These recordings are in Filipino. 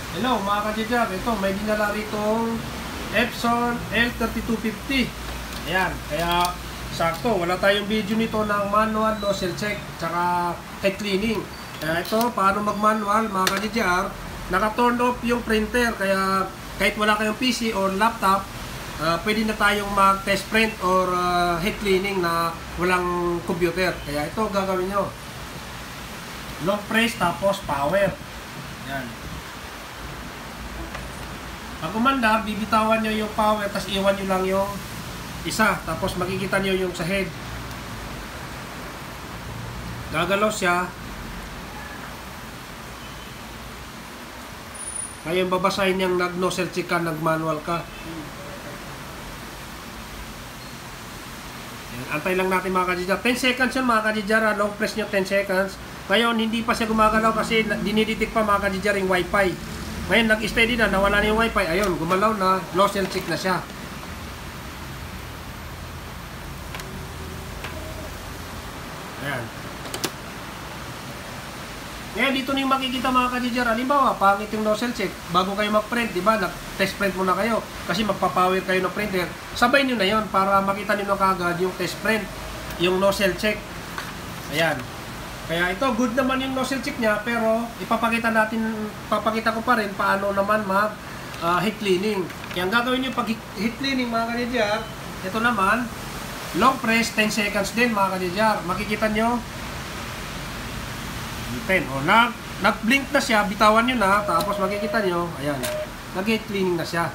Hello mga ka-Jejab, ito may dinala ritong Epson L3250. Ayan, kaya sakto, wala tayong video nito ng manual nozzle check tsaka head cleaning. Kaya ito, paano mag-manual mga ka-Jejab, naka-turn off yung printer, kaya kahit wala kayong PC or laptop, pwede na tayong mag-test print or head cleaning na walang computer. Kaya ito gagawin nyo, long press tapos power. Ayan. Pag umanda, bibitawan nyo yung power, tapos iwan nyo lang yung isa, tapos makikita nyo yung sa head. Gagalaw siya. Ngayon babasahin niyang nag-nozzle check ka, nag-manual ka. Yan, antay lang natin mga ka-Jejab. 10 seconds yun mga ka-Jejab, long press nyo 10 seconds. Ngayon, hindi pa siya gumagalaw kasi dinidetect pa mga ka-Jejab yung wifi. Ngayon, nag-steady na, nawala na yung wifi. Ayun, gumalaw na, nozzle check na siya. Ayan. Ngayon, dito na yung makikita mga ka-Jejab. Halimbawa, pangit yung nozzle check. Bago kayo mag-print, di ba? Nag-test print muna kayo. Kasi magpapower kayo ng printer. Sabay nyo na yun para makita nyo na kagad yung test print, yung nozzle check. Ayan. Kaya ito, good naman yung nozzle check niya, pero papakita ko pa rin paano naman mag heat cleaning. Kaya ang gagawin nyo pag heat cleaning mga ka-Jejab, ito naman, long press, 10 seconds din mga ka-Jejab. Makikita nyo, 10. O, nag-blink na siya, bitawan nyo na, tapos makikita nyo, ayan, nag-heat cleaning na siya.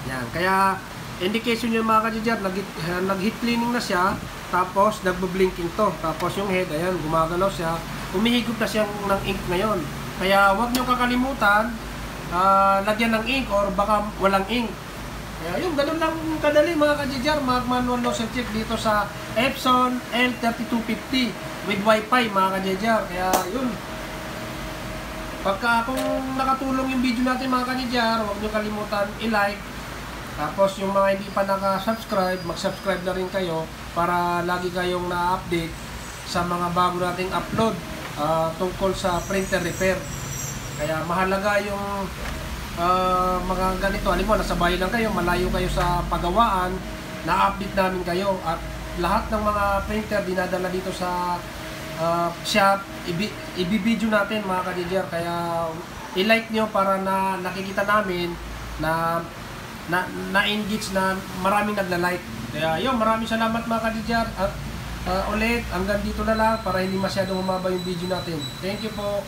Yan, kaya indication yung mga ka-Jejab, nag-heat cleaning na siya, tapos nagbo-blinking to, tapos yung head, ayan, gumagalaw siya, umihigop na siya ng ink ngayon. Kaya huwag nyo kakalimutan, lagyan ng ink or baka walang ink. Kaya yun, ganun lang kadali mga ka-Jejab, mag-manual nozzle check dito sa Epson L3250 with wifi mga ka-Jejab. Kaya yun, pagka kung nakatulong yung video natin mga ka-Jejab, huwag nyo kalimutan i-like. Tapos yung mga hindi pa naka-subscribe, mag-subscribe na rin kayo para lagi kayong na-update sa mga bago nating upload tungkol sa printer repair. Kaya mahalaga yung mga ganito. Halimbawa, nasa bahay lang kayo, malayo kayo sa pagawaan, na-update namin kayo. At lahat ng mga printer dinadala dito sa shop, i-video natin mga ka-Jejab. Kaya i-like nyo para na nakikita namin na-engage na maraming nagla-like. Kaya yun, maraming salamat mga ka-Jejab. At ulit, hanggang dito na lang para hindi masyadong umaba yung video natin. Thank you po.